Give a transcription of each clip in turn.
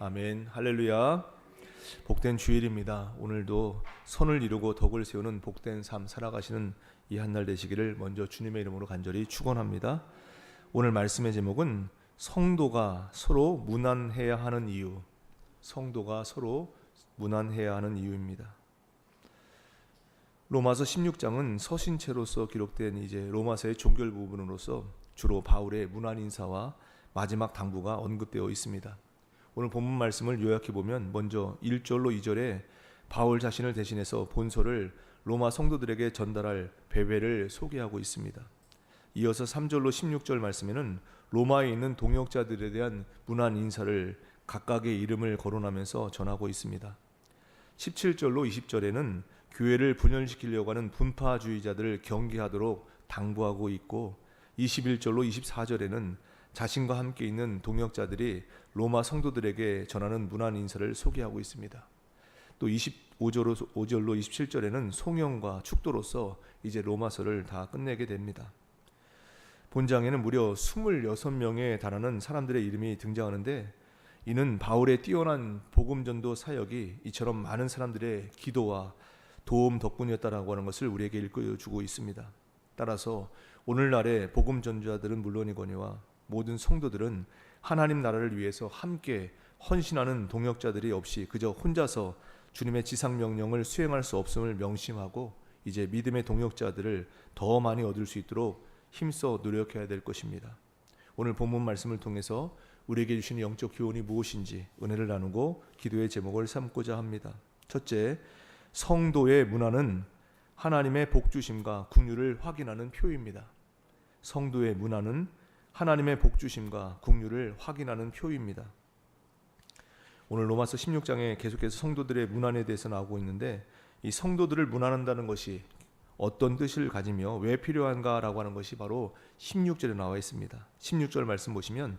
아멘. 할렐루야. 복된 주일입니다. 오늘도 선을 이루고 덕을 세우는 복된 삶 살아가시는 이 한날 되시기를 먼저 주님의 이름으로 간절히 축원합니다. 오늘 말씀의 제목은 성도가 서로 무난해야 하는 이유. 성도가 서로 무난해야 하는 이유입니다. 로마서 16장은 서신체로서 기록된 이제 로마서의 종결 부분으로서 주로 바울의 문안 인사와 마지막 당부가 언급되어 있습니다. 오늘 본문 말씀을 요약해 보면 먼저 1절로 2절에 바울 자신을 대신해서 본서를 로마 성도들에게 전달할 배회를 소개하고 있습니다. 이어서 3절로 16절 말씀에는 로마에 있는 동역자들에 대한 문안 인사를 각각의 이름을 거론하면서 전하고 있습니다. 17절로 20절에는 교회를 분열시키려고 하는 분파주의자들을 경계하도록 당부하고 있고, 21절로 24절에는 자신과 함께 있는 동역자들이 로마 성도들에게 전하는 문안 인사를 소개하고 있습니다. 또 25절로 27절에는 송영과 축도로서 이제 로마서를 다 끝내게 됩니다. 본장에는 무려 26명에 달하는 사람들의 이름이 등장하는데, 이는 바울의 뛰어난 복음전도 사역이 이처럼 많은 사람들의 기도와 도움 덕분이었다라고 하는 것을 우리에게 일깨워주고 있습니다. 따라서 오늘날의 복음전도자들은 물론이거니와 모든 성도들은 하나님 나라를 위해서 함께 헌신하는 동역자들이 없이 그저 혼자서 주님의 지상명령을 수행할 수 없음을 명심하고 이제 믿음의 동역자들을 더 많이 얻을 수 있도록 힘써 노력해야 될 것입니다. 오늘 본문 말씀을 통해서 우리에게 주시는 영적 교훈이 무엇인지 은혜를 나누고 기도의 제목을 삼고자 합니다. 첫째, 성도의 문안은 하나님의 복주심과 긍휼을 확인하는 표입니다. 성도의 문안은 하나님의 복주심과 긍휼을 확인하는 표입니다. 오늘 로마서 16장에 계속해서 성도들의 문안에 대해서 나오고 있는데, 이 성도들을 문안한다는 것이 어떤 뜻을 가지며 왜 필요한가라고 하는 것이 바로 16절에 나와 있습니다. 16절 말씀 보시면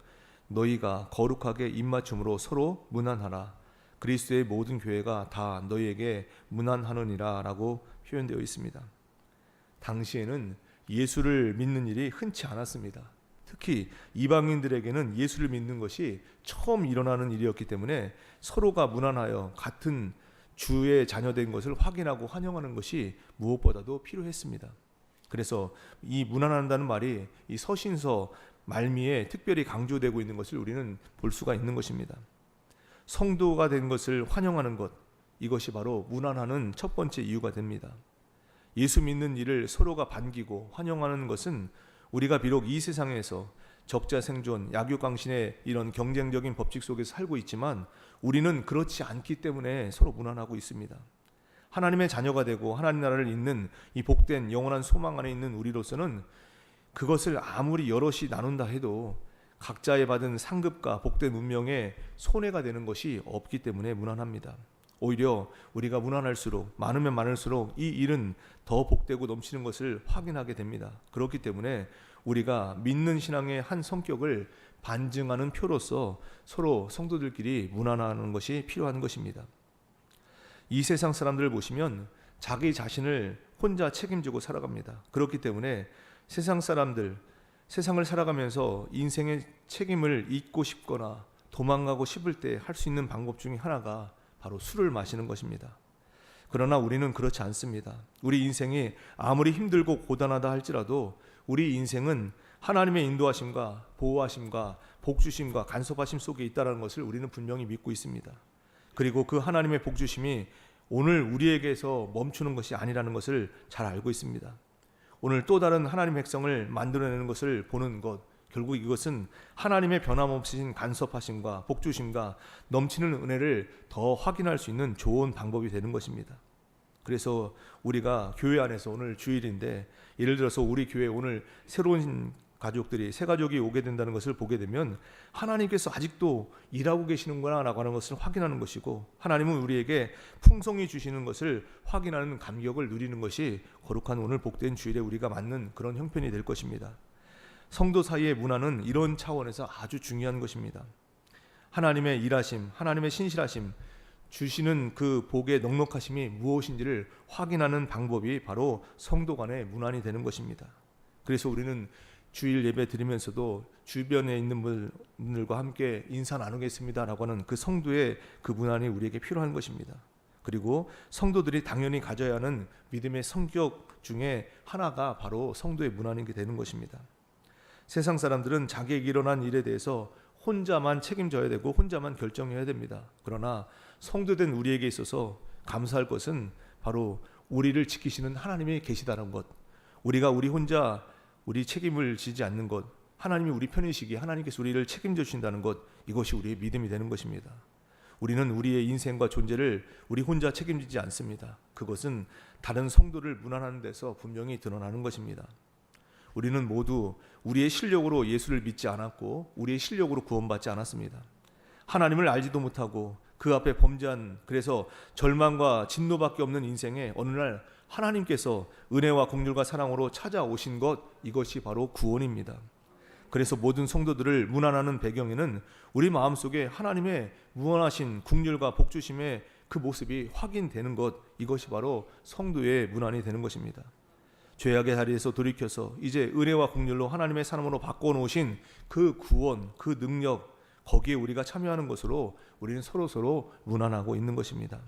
너희가 거룩하게 입맞춤으로 서로 문안하라. 그리스도의 모든 교회가 다 너희에게 문안하느니라 라고 표현되어 있습니다. 당시에는 예수를 믿는 일이 흔치 않았습니다. 특히 이방인들에게는 예수를 믿는 것이 처음 일어나는 일이었기 때문에 서로가 문안하여 같은 주의 자녀된 것을 확인하고 환영하는 것이 무엇보다도 필요했습니다. 그래서 이 문안한다는 말이 이 서신서 말미에 특별히 강조되고 있는 것을 우리는 볼 수가 있는 것입니다. 성도가 된 것을 환영하는 것, 이것이 바로 문안하는 첫 번째 이유가 됩니다. 예수 믿는 일을 서로가 반기고 환영하는 것은 우리가 비록 이 세상에서 적자생존, 약육강신의 이런 경쟁적인 법칙 속에서 살고 있지만 우리는 그렇지 않기 때문에 서로 문안하고 있습니다. 하나님의 자녀가 되고 하나님 나라를 잇는 이 복된 영원한 소망 안에 있는 우리로서는 그것을 아무리 여럿이 나눈다 해도 각자의 받은 상급과 복된 운명에 손해가 되는 것이 없기 때문에 문안합니다. 오히려 우리가 문안할수록 많으면 많을수록 이 일은 더 복되고 넘치는 것을 확인하게 됩니다. 그렇기 때문에 우리가 믿는 신앙의 한 성격을 반증하는 표로서 서로 성도들끼리 문안하는 것이 필요한 것입니다. 이 세상 사람들을 보시면 자기 자신을 혼자 책임지고 살아갑니다. 그렇기 때문에 세상 사람들, 세상을 살아가면서 인생의 책임을 잊고 싶거나 도망가고 싶을 때 할 수 있는 방법 중에 하나가 바로 술을 마시는 것입니다. 그러나 우리는 그렇지 않습니다. 우리 인생이 아무리 힘들고 고단하다 할지라도 우리 인생은 하나님의 인도하심과 보호하심과 복주심과 간섭하심 속에 있다는 것을 우리는 분명히 믿고 있습니다. 그리고 그 하나님의 복주심이 오늘 우리에게서 멈추는 것이 아니라는 것을 잘 알고 있습니다. 오늘 또 다른 하나님의 백성을 만들어내는 것을 보는 것, 결국 이것은 하나님의 변함없으신 간섭하심과 복주심과 넘치는 은혜를 더 확인할 수 있는 좋은 방법이 되는 것입니다. 그래서 우리가 교회 안에서 오늘 주일인데, 예를 들어서 우리 교회 오늘 새로운 가족들이 새 가족이 오게 된다는 것을 보게 되면 하나님께서 아직도 일하고 계시는구나 라고 하는 것을 확인하는 것이고, 하나님은 우리에게 풍성히 주시는 것을 확인하는 감격을 누리는 것이 거룩한 오늘 복된 주일에 우리가 맞는 그런 형편이 될 것입니다. 성도 사이의 문안은 이런 차원에서 아주 중요한 것입니다. 하나님의 일하심, 하나님의 신실하심, 주시는 그 복의 넉넉하심이 무엇인지를 확인하는 방법이 바로 성도 간의 문안이 되는 것입니다. 그래서 우리는 주일 예배 드리면서도 주변에 있는 분들과 함께 인사 나누겠습니다라고 하는 그 성도의 그 문안이 우리에게 필요한 것입니다. 그리고 성도들이 당연히 가져야 하는 믿음의 성격 중에 하나가 바로 성도의 문안인 게 되는 것입니다. 세상 사람들은 자기에게 일어난 일에 대해서 혼자만 책임져야 되고 혼자만 결정해야 됩니다. 그러나 성도된 우리에게 있어서 감사할 것은 바로 우리를 지키시는 하나님이 계시다는 것, 우리가 우리 혼자 우리 책임을 지지 않는 것, 하나님이 우리 편이시기에 하나님께서 우리를 책임져 주신다는 것, 이것이 우리의 믿음이 되는 것입니다. 우리는 우리의 인생과 존재를 우리 혼자 책임지지 않습니다. 그것은 다른 성도를 문안하는 데서 분명히 드러나는 것입니다. 우리는 모두 우리의 실력으로 예수를 믿지 않았고 우리의 실력으로 구원받지 않았습니다. 하나님을 알지도 못하고 그 앞에 범죄한, 그래서 절망과 진노밖에 없는 인생에 어느 날 하나님께서 은혜와 긍휼과 사랑으로 찾아오신 것, 이것이 바로 구원입니다. 그래서 모든 성도들을 문안하는 배경에는 우리 마음속에 하나님의 무한하신 긍휼과 복주심의 그 모습이 확인되는 것, 이것이 바로 성도의 문안이 되는 것입니다. 죄악의 자리에서 돌이켜서 이제 은혜와 긍휼로 하나님의 사람으로 바꿔놓으신 그 구원, 그 능력, 거기에 우리가 참여하는 것으로 우리는 서로 문안하고 있는 것입니다.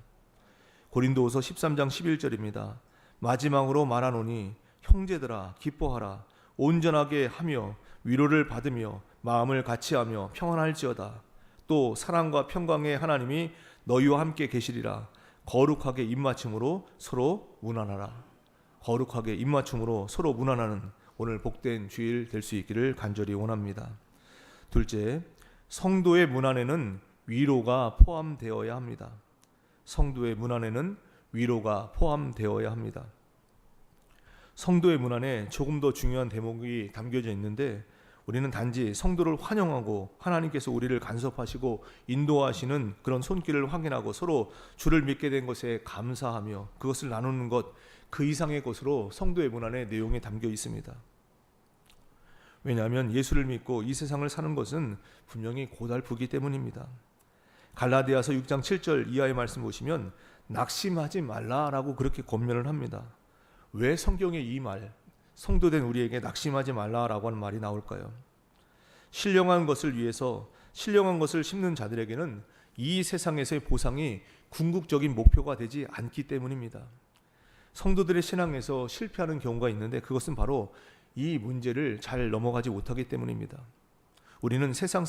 고린도후서 13장 11절입니다. 마지막으로 말하노니 형제들아 기뻐하라, 온전하게 하며 위로를 받으며 마음을 같이하며 평안할지어다. 또 사랑과 평강의 하나님이 너희와 함께 계시리라. 거룩하게 입맞춤으로 서로 문안하라. 거룩하게 입맞춤으로 서로 문안하는 오늘 복된 주일 될 수 있기를 간절히 원합니다. 둘째, 성도의 문안에는 위로가 포함되어야 합니다. 성도의 문안에는 위로가 포함되어야 합니다. 성도의 문안에 조금 더 중요한 대목이 담겨져 있는데, 우리는 단지 성도를 환영하고 하나님께서 우리를 간섭하시고 인도하시는 그런 손길을 확인하고 서로 주를 믿게 된 것에 감사하며 그것을 나누는 것, 그 이상의 것으로 성도의 문안에 내용이 담겨 있습니다. 왜냐하면 예수를 믿고 이 세상을 사는 것은 분명히 고달프기 때문입니다. 갈라디아서 6장 7절 이하의 말씀 보시면 낙심하지 말라라고 그렇게 권면을 합니다. 왜 성경에 이 말, 성도된 우리에게 낙심하지 말라라고 하는 말이 나올까요? 신령한 것을 위해서 신령한 것을 심는 자들에게는 이 세상에서의 보상이 궁극적인 목표가 되지 않기 때문입니다. 성도들의 신앙에서 실패하는 경우가 있는데 그것은 바로 이 문제를 잘 넘어가지 못하기 때문입니다. 우리는 세상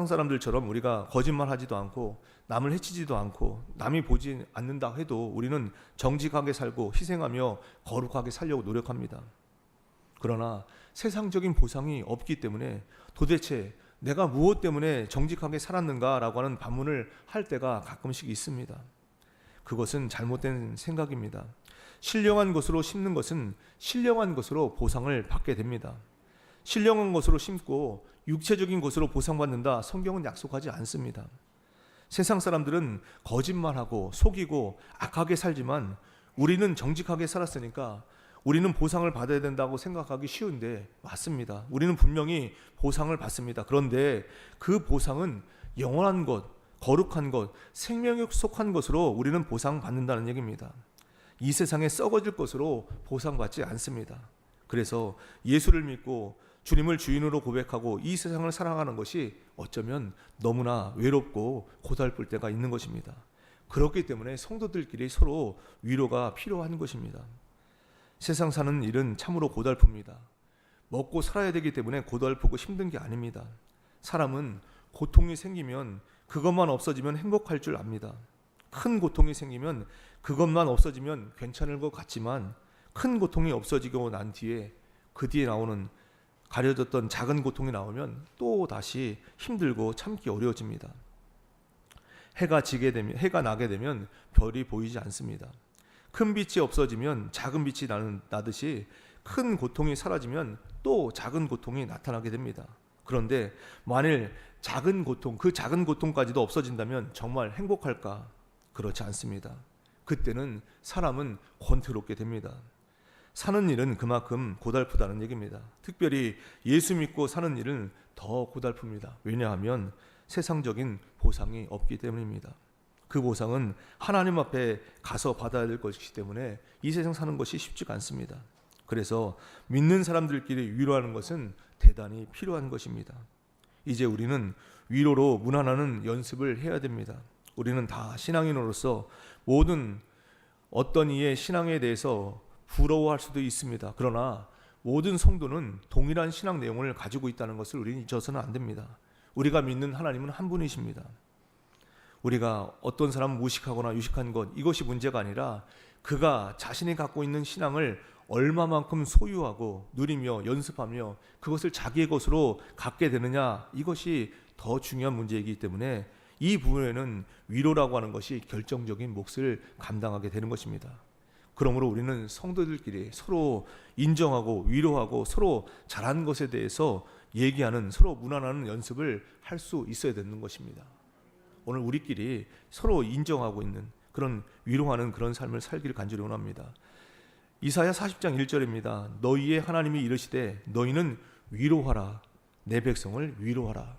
사람들처럼 우리가 거짓말하지도 않고 남을 해치지도 않고 남이 보지 않는다 해도 우리는 정직하게 살고 희생하며 거룩하게 살려고 노력합니다. 그러나 세상적인 보상이 없기 때문에 도대체 내가 무엇 때문에 정직하게 살았는가라고 하는 반문을 할 때가 가끔씩 있습니다. 그것은 잘못된 생각입니다. 신령한 것으로 심는 것은 신령한 것으로 보상을 받게 됩니다. 신령한 것으로 심고 육체적인 것으로 보상받는다, 성경은 약속하지 않습니다. 세상 사람들은 거짓말하고 속이고 악하게 살지만 우리는 정직하게 살았으니까 우리는 보상을 받아야 된다고 생각하기 쉬운데 맞습니다. 우리는 분명히 보상을 받습니다. 그런데 그 보상은 영원한 것, 거룩한 것, 생명에 속한 것으로 우리는 보상받는다는 얘기입니다. 이 세상에 썩어질 것으로 보상받지 않습니다. 그래서 예수를 믿고 주님을 주인으로 고백하고 이 세상을 살아가는 것이 어쩌면 너무나 외롭고 고달플 때가 있는 것입니다. 그렇기 때문에 성도들끼리 서로 위로가 필요한 것입니다. 세상 사는 일은 참으로 고달픕니다. 먹고 살아야 되기 때문에 고달프고 힘든 게 아닙니다. 사람은 고통이 생기면 그것만 없어지면 행복할 줄 압니다. 큰 고통이 생기면 그것만 없어지면 괜찮을 것 같지만 큰 고통이 없어지고 난 뒤에 그 뒤에 나오는 가려졌던 작은 고통이 나오면 또 다시 힘들고 참기 어려워집니다. 해가 나게 되면 별이 보이지 않습니다. 큰 빛이 없어지면 작은 빛이 나듯이 큰 고통이 사라지면 또 작은 고통이 나타나게 됩니다. 그런데 만일 작은 고통, 그 작은 고통까지도 없어진다면 정말 행복할까? 그렇지 않습니다. 그때는 사람은 권태롭게 됩니다. 사는 일은 그만큼 고달프다는 얘기입니다. 특별히 예수 믿고 사는 일은 더 고달픕니다. 왜냐하면 세상적인 보상이 없기 때문입니다. 그 보상은 하나님 앞에 가서 받아야 될 것이기 때문에 이 세상 사는 것이 쉽지가 않습니다. 그래서 믿는 사람들끼리 위로하는 것은 대단히 필요한 것입니다. 이제 우리는 위로로 무난하는 연습을 해야 됩니다. 우리는 다 신앙인으로서 모든 어떤 이의 신앙에 대해서 부러워할 수도 있습니다. 그러나 모든 성도는 동일한 신앙 내용을 가지고 있다는 것을 우리는 잊어서는 안 됩니다. 우리가 믿는 하나님은 한 분이십니다. 우리가 어떤 사람을 무식하거나 유식한 것, 이것이 문제가 아니라 그가 자신이 갖고 있는 신앙을 얼마만큼 소유하고 누리며 연습하며 그것을 자기의 것으로 갖게 되느냐, 이것이 더 중요한 문제이기 때문에 이 부분에는 위로라고 하는 것이 결정적인 몫을 감당하게 되는 것입니다. 그러므로 우리는 성도들끼리 서로 인정하고 위로하고 서로 잘한 것에 대해서 얘기하는, 서로 문안하는 연습을 할 수 있어야 되는 것입니다. 오늘 우리끼리 서로 인정하고 있는 그런 위로하는 그런 삶을 살기를 간절히 원합니다. 이사야 40장 1절입니다. 너희의 하나님이 이르시되 너희는 위로하라, 내 백성을 위로하라.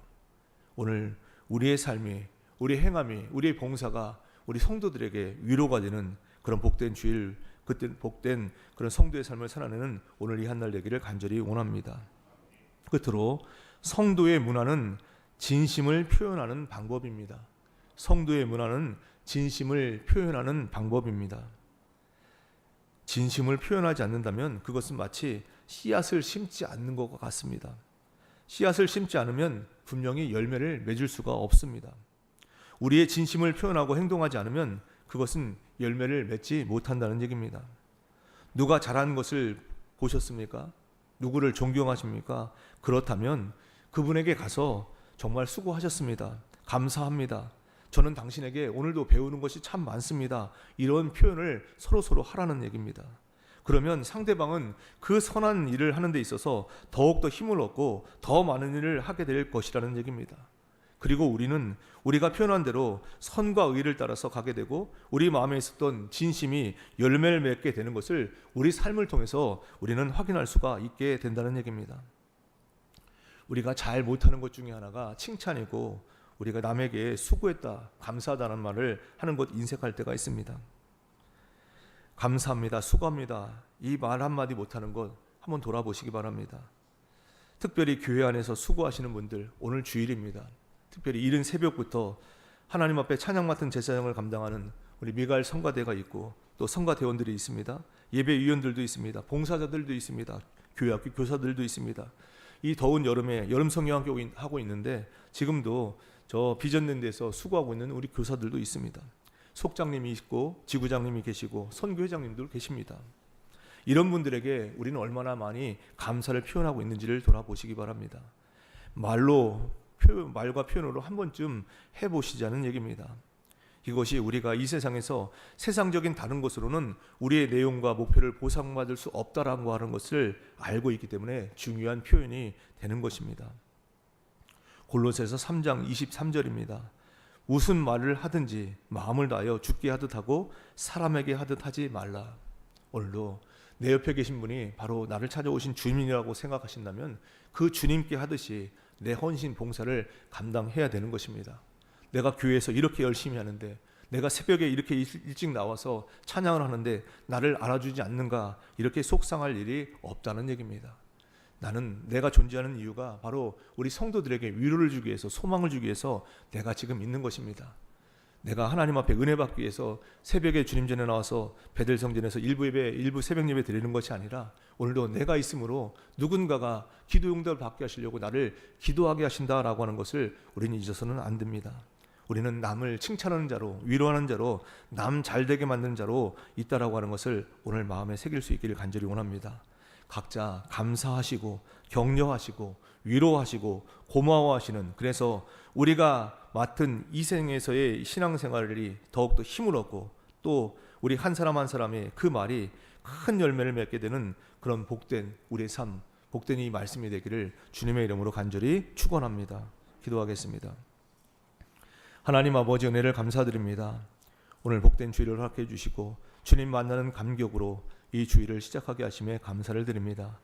오늘 우리의 삶이, 우리의 행함이, 우리의 봉사가 우리 성도들에게 위로가 되는 그런 복된 주일, 그때 복된 그런 성도의 삶을 살아내는 오늘 이 한날 되기를 간절히 원합니다. 끝으로 성도의 문화는 진심을 표현하는 방법입니다. 성도의 문화는 진심을 표현하는 방법입니다. 진심을 표현하지 않는다면 그것은 마치 씨앗을 심지 않는 것과 같습니다. 씨앗을 심지 않으면 분명히 열매를 맺을 수가 없습니다. 우리의 진심을 표현하고 행동하지 않으면 그것은 열매를 맺지 못한다는 얘기입니다. 누가 잘하는 것을 보셨습니까? 누구를 존경하십니까? 그렇다면 그분에게 가서 정말 수고하셨습니다, 감사합니다, 저는 당신에게 오늘도 배우는 것이 참 많습니다, 이런 표현을 서로 하라는 얘기입니다. 그러면 상대방은 그 선한 일을 하는 데 있어서 더욱더 힘을 얻고 더 많은 일을 하게 될 것이라는 얘기입니다. 그리고 우리는 우리가 표현한 대로 선과 의를 따라서 가게 되고 우리 마음에 있었던 진심이 열매를 맺게 되는 것을 우리 삶을 통해서 우리는 확인할 수가 있게 된다는 얘기입니다. 우리가 잘 못하는 것 중에 하나가 칭찬이고, 우리가 남에게 수고했다, 감사하다는 말을 하는 것 인색할 때가 있습니다. 감사합니다, 수고합니다, 이 말 한마디 못하는 것 한번 돌아보시기 바랍니다. 특별히 교회 안에서 수고하시는 분들, 오늘 주일입니다. 특별히 이른 새벽부터 하나님 앞에 찬양 맡은 제사장을 감당하는 우리 미가엘 성가대가 있고, 또 성가대원들이 있습니다. 예배위원들도 있습니다. 봉사자들도 있습니다. 교회학교 교사들도 있습니다. 이 더운 여름에 여름 성경학교 하고 있는데 지금도 저 비전된 데서 수고하고 있는 우리 교사들도 있습니다. 속장님이 있고 지구장님이 계시고 선교회장님도 계십니다. 이런 분들에게 우리는 얼마나 많이 감사를 표현하고 있는지를 돌아보시기 바랍니다. 말과 표현으로 한 번쯤 해보시자는 얘기입니다. 이것이 우리가 이 세상에서 세상적인 다른 것으로는 우리의 내용과 목표를 보상받을 수 없다라고 하는 것을 알고 있기 때문에 중요한 표현이 되는 것입니다. 골로새서 3장 23절입니다. 무슨 말을 하든지 마음을 다하여 주께 하듯 하고 사람에게 하듯 하지 말라. 오늘도 내 옆에 계신 분이 바로 나를 찾아오신 주님이라고 생각하신다면 그 주님께 하듯이 내 헌신 봉사를 감당해야 되는 것입니다. 내가 교회에서 이렇게 열심히 하는데, 내가 새벽에 이렇게 일찍 나와서 찬양을 하는데 나를 알아주지 않는가, 이렇게 속상할 일이 없다는 얘기입니다. 나는 내가 존재하는 이유가 바로 우리 성도들에게 위로를 주기 위해서, 소망을 주기 위해서 내가 지금 있는 것입니다. 내가 하나님 앞에 은혜 받기 위해서 새벽에 주님 전에 나와서 베델 성전에서 일부 새벽 예배 드리는 것이 아니라, 오늘도 내가 있으므로 누군가가 기도 응답을 받게 하시려고 나를 기도하게 하신다라고 하는 것을 우리는 잊어서는 안 됩니다. 우리는 남을 칭찬하는 자로, 위로하는 자로, 남 잘되게 만드는 자로 있다라고 하는 것을 오늘 마음에 새길 수 있기를 간절히 원합니다. 각자 감사하시고 격려하시고 위로하시고 고마워하시는, 그래서 우리가 맡은 이 생에서의 신앙생활이 더욱더 힘을 얻고, 또 우리 한 사람 한 사람의 그 말이 큰 열매를 맺게 되는 그런 복된 우리의 삶, 복된 이 말씀이 되기를 주님의 이름으로 간절히 축원합니다. 기도하겠습니다. 하나님 아버지, 은혜를 감사드립니다. 오늘 복된 주일을 허락해 주시고 주님 만나는 감격으로 이 주일을 시작하게 하심에 감사를 드립니다.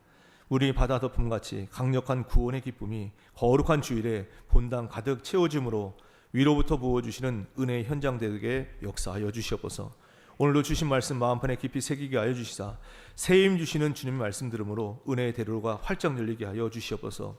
우리 바다 덮음같이 강력한 구원의 기쁨이 거룩한 주일에 본당 가득 채워짐으로 위로부터 부어주시는 은혜의 현장 되게 역사하여 주시옵소서. 오늘도 주신 말씀 마음판에 깊이 새기게 하여 주시사 새 힘 주시는 주님 말씀 들음으로 은혜의 대로가 활짝 열리게 하여 주시옵소서.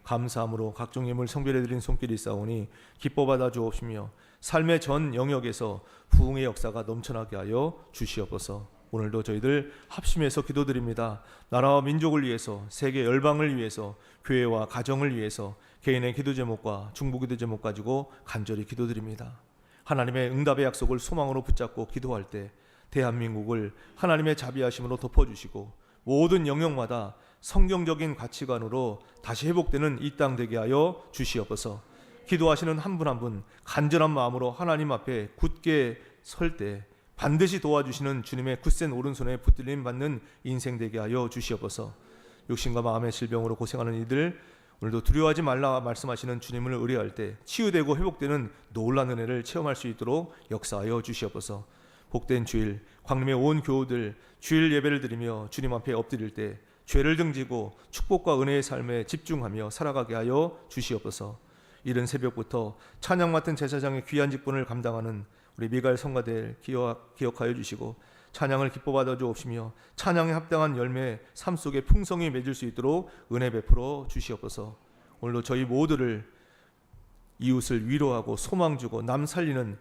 감사함으로 각종 예물 성별해드린 손길이 싸우니 기뻐 받아 주옵시며 삶의 전 영역에서 부흥의 역사가 넘쳐나게 하여 주시옵소서. 오늘도 저희들 합심해서 기도드립니다. 나라와 민족을 위해서, 세계 열방을 위해서, 교회와 가정을 위해서 개인의 기도 제목과 중보 기도 제목 가지고 간절히 기도드립니다. 하나님의 응답의 약속을 소망으로 붙잡고 기도할 때 대한민국을 하나님의 자비하심으로 덮어주시고 모든 영역마다 성경적인 가치관으로 다시 회복되는 이 땅 되게 하여 주시옵소서. 기도하시는 한 분 한 분 간절한 마음으로 하나님 앞에 굳게 설 때 반드시 도와주시는 주님의 굳센 오른손에 붙들림 받는 인생 되게 하여 주시옵소서. 육신과 마음의 질병으로 고생하는 이들 오늘도 두려워하지 말라 말씀하시는 주님을 의뢰할 때 치유되고 회복되는 놀라운 은혜를 체험할 수 있도록 역사하여 주시옵소서. 복된 주일 광림의 온 교우들 주일 예배를 드리며 주님 앞에 엎드릴 때 죄를 등지고 축복과 은혜의 삶에 집중하며 살아가게 하여 주시옵소서. 이른 새벽부터 찬양 맡은 제사장의 귀한 직분을 감당하는 우리 미갈 성가대를 기억하여 주시고 찬양을 기뻐 받아 주옵시며 찬양에 합당한 열매 삶 속에 풍성히 맺을 수 있도록 은혜 베풀어 주시옵소서. 오늘도 저희 모두를 이웃을 위로하고 소망 주고 남 살리는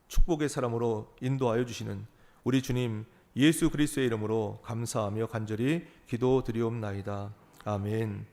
축복의 사람으로 인도하여 주시는 우리 주님 예수 그리스도의 이름으로 감사하며 간절히 기도드리옵나이다. 아멘.